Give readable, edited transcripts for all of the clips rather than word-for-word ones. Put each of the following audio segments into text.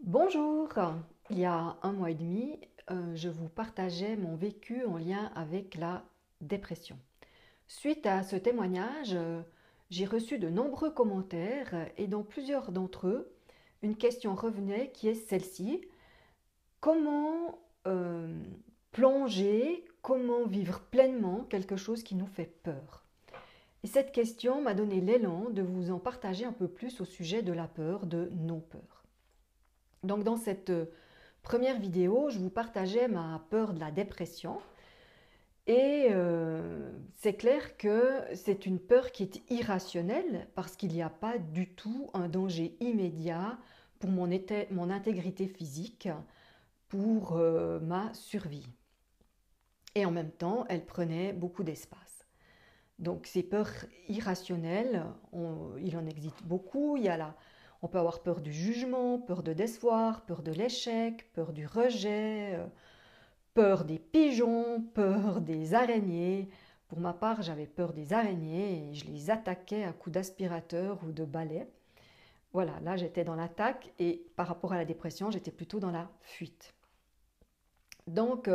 Bonjour, il y a un mois et demi, je vous partageais mon vécu en lien avec la dépression. Suite à ce témoignage, j'ai reçu de nombreux commentaires et dans plusieurs d'entre eux, une question revenait qui est celle-ci. Comment plonger, comment vivre pleinement quelque chose qui nous fait peur? Et cette question m'a donné l'élan de vous en partager un peu plus au sujet de la peur, de nos peurs. Donc dans cette première vidéo, je vous partageais ma peur de la dépression et c'est clair que c'est une peur qui est irrationnelle parce qu'il n'y a pas du tout un danger immédiat pour mon intégrité physique, pour ma survie. Et en même temps, elle prenait beaucoup d'espace. Donc ces peurs irrationnelles, il en existe beaucoup. On peut avoir peur du jugement, peur de décevoir, peur de l'échec, peur du rejet, peur des pigeons, peur des araignées. Pour ma part, j'avais peur des araignées et je les attaquais à coups d'aspirateur ou de balai. Voilà, là j'étais dans l'attaque et par rapport à la dépression, j'étais plutôt dans la fuite. Donc,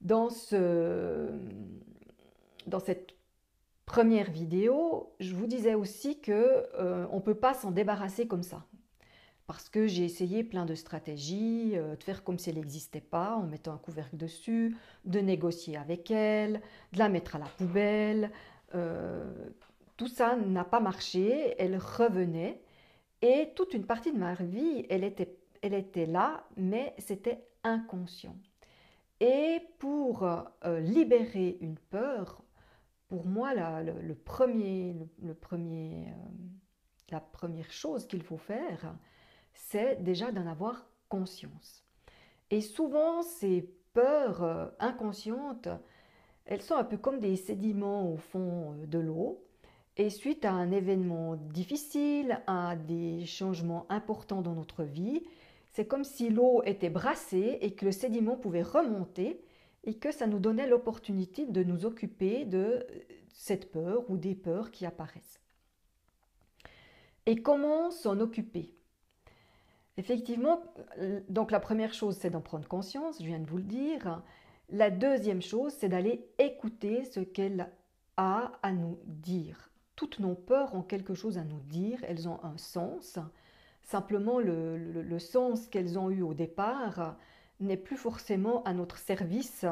dans, ce, dans cette première vidéo, je vous disais aussi que on ne peut pas s'en débarrasser comme ça. Parce que j'ai essayé plein de stratégies, de faire comme si elle n'existait pas, en mettant un couvercle dessus, de négocier avec elle, de la mettre à la poubelle. Euh, tout ça n'a pas marché, elle revenait. Et toute une partie de ma vie, elle était là, mais c'était inconscient. Et pour libérer une peur, pour moi, la première chose qu'il faut faire, c'est déjà d'en avoir conscience. Et souvent, ces peurs inconscientes, elles sont un peu comme des sédiments au fond de l'eau. Et suite à un événement difficile, à des changements importants dans notre vie, c'est comme si l'eau était brassée et que le sédiment pouvait remonter et que ça nous donnait l'opportunité de nous occuper de cette peur ou des peurs qui apparaissent. Et comment s'en occuper? Effectivement, donc la première chose, c'est d'en prendre conscience, je viens de vous le dire. La deuxième chose, c'est d'aller écouter ce qu'elle a à nous dire. Toutes nos peurs ont quelque chose à nous dire, elles ont un sens. Simplement, le sens qu'elles ont eu au départ n'est plus forcément à notre service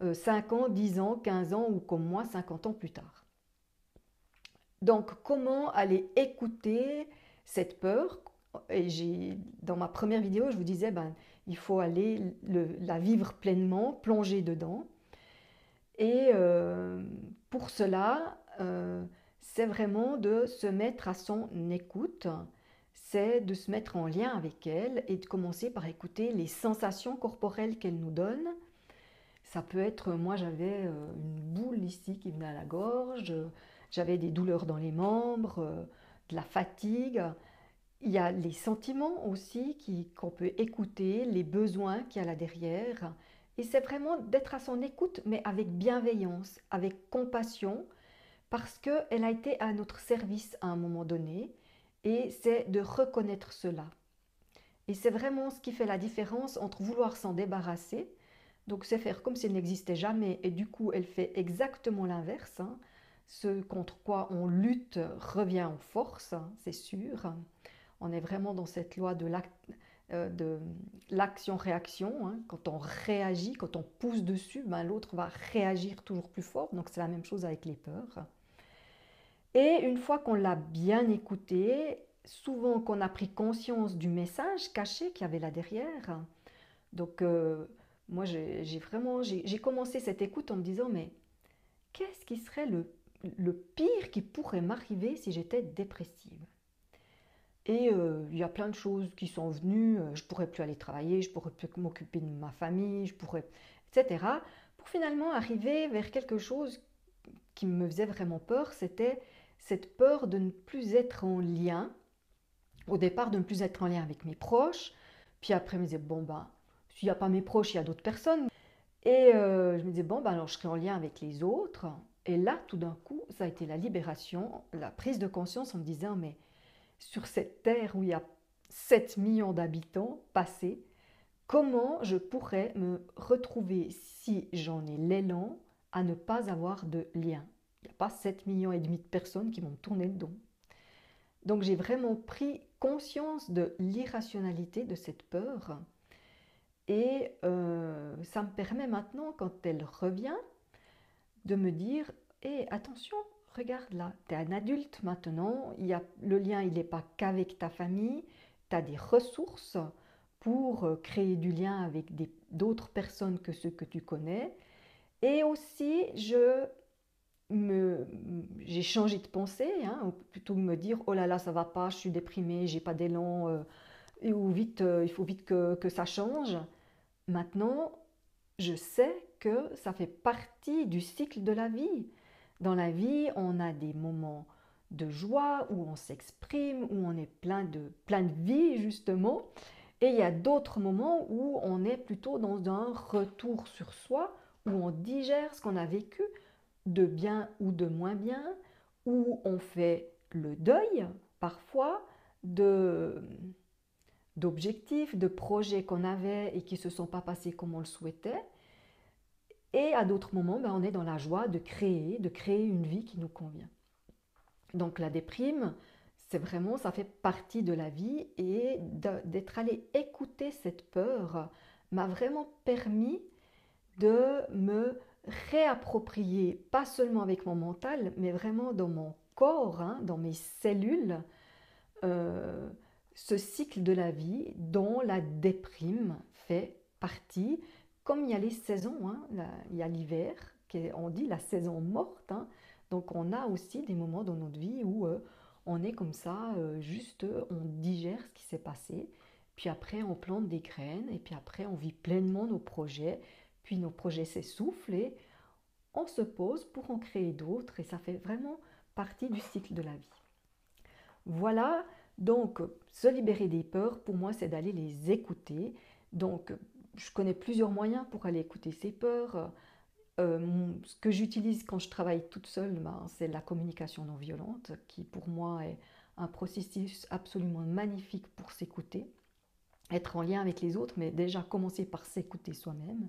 5 ans, 10 ans, 15 ans ou comme moi, 50 ans plus tard. Donc, comment aller écouter cette peur? Et dans ma première vidéo, je vous disais, il faut aller la vivre pleinement, plonger dedans. Et pour cela, c'est vraiment de se mettre à son écoute, c'est de se mettre en lien avec elle et de commencer par écouter les sensations corporelles qu'elle nous donne. Ça peut être, moi j'avais une boule ici qui venait à la gorge, j'avais des douleurs dans les membres, de la fatigue. Il y a les sentiments aussi qu'on peut écouter, les besoins qu'il y a là derrière. Et c'est vraiment d'être à son écoute, mais avec bienveillance, avec compassion, parce qu'elle a été à notre service à un moment donné, et c'est de reconnaître cela. Et c'est vraiment ce qui fait la différence entre vouloir s'en débarrasser, donc c'est faire comme si elle n'existait jamais, et du coup elle fait exactement l'inverse, hein. Ce contre quoi on lutte revient en force, hein, c'est sûr. On est vraiment dans cette loi de l'action-réaction, hein. Quand on réagit, quand on pousse dessus, l'autre va réagir toujours plus fort. Donc c'est la même chose avec les peurs. Et une fois qu'on l'a bien écouté, souvent qu'on a pris conscience du message caché qu'il y avait là derrière. Donc moi j'ai commencé cette écoute en me disant mais qu'est-ce qui serait le pire qui pourrait m'arriver si j'étais dépressive? Et il y a plein de choses qui sont venues, je pourrais plus aller travailler, je pourrais plus m'occuper de ma famille, etc. Pour finalement arriver vers quelque chose qui me faisait vraiment peur, c'était cette peur de ne plus être en lien. Au départ, de ne plus être en lien avec mes proches. Puis après, je me disais, s'il n'y a pas mes proches, il y a d'autres personnes. Et je me disais, alors je serai en lien avec les autres. Et là, tout d'un coup, ça a été la libération, la prise de conscience en me disant, mais sur cette terre où il y a 7 millions d'habitants passés, comment je pourrais me retrouver si j'en ai l'élan à ne pas avoir de lien? Il n'y a pas 7 millions et demi de personnes qui vont me tourner le dos. Donc j'ai vraiment pris conscience de l'irrationalité de cette peur et ça me permet maintenant, quand elle revient, de me dire hé, attention, regarde là, tu es un adulte maintenant, le lien il n'est pas qu'avec ta famille, tu as des ressources pour créer du lien avec d'autres personnes que ceux que tu connais. Et aussi, j'ai changé de pensée, hein, plutôt que de me dire oh là là, ça va pas, je suis déprimée, j'ai pas d'élan, ou vite, il faut vite que ça change. Maintenant, je sais que ça fait partie du cycle de la vie. Dans la vie, on a des moments de joie où on s'exprime, où on est plein de vie justement. Et il y a d'autres moments où on est plutôt dans un retour sur soi, où on digère ce qu'on a vécu, de bien ou de moins bien, où on fait le deuil parfois de d'objectifs, de projets qu'on avait et qui ne se sont pas passés comme on le souhaitait. Et à d'autres moments, on est dans la joie de créer une vie qui nous convient. Donc la déprime, c'est vraiment, ça fait partie de la vie et d'être allé écouter cette peur m'a vraiment permis de me réapproprier, pas seulement avec mon mental, mais vraiment dans mon corps, hein, dans mes cellules, euh, ce cycle de la vie dont la déprime fait partie. Comme il y a les saisons, hein, il y a l'hiver, on dit la saison morte, hein, donc on a aussi des moments dans notre vie où on est comme ça, juste on digère ce qui s'est passé, puis après on plante des graines, et puis après on vit pleinement nos projets, puis nos projets s'essoufflent et on se pose pour en créer d'autres, et ça fait vraiment partie du cycle de la vie. Voilà, donc se libérer des peurs, pour moi, c'est d'aller les écouter. Donc, je connais plusieurs moyens pour aller écouter ces peurs. Ce que j'utilise quand je travaille toute seule, c'est la communication non violente, qui pour moi est un processus absolument magnifique pour s'écouter, être en lien avec les autres, mais déjà commencer par s'écouter soi-même.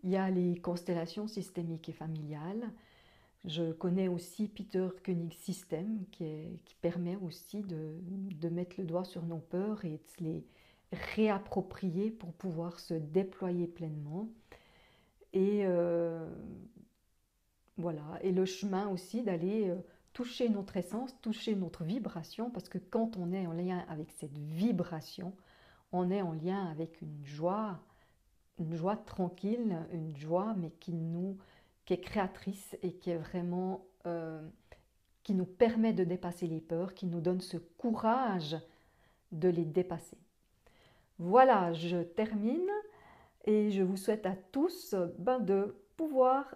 Il y a les constellations systémiques et familiales. Je connais aussi Peter Koenig System qui permet aussi de mettre le doigt sur nos peurs et de se les réapproprier pour pouvoir se déployer pleinement. Et voilà, et le chemin aussi d'aller toucher notre essence, toucher notre vibration, parce que quand on est en lien avec cette vibration, on est en lien avec une joie tranquille, une joie mais qui est créatrice et qui est vraiment qui nous permet de dépasser les peurs, qui nous donne ce courage de les dépasser. Voilà, je termine et je vous souhaite à tous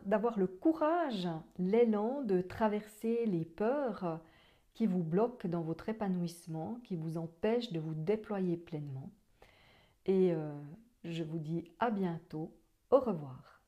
d'avoir le courage, l'élan de traverser les peurs qui vous bloquent dans votre épanouissement, qui vous empêchent de vous déployer pleinement. Et je vous dis à bientôt. Au revoir.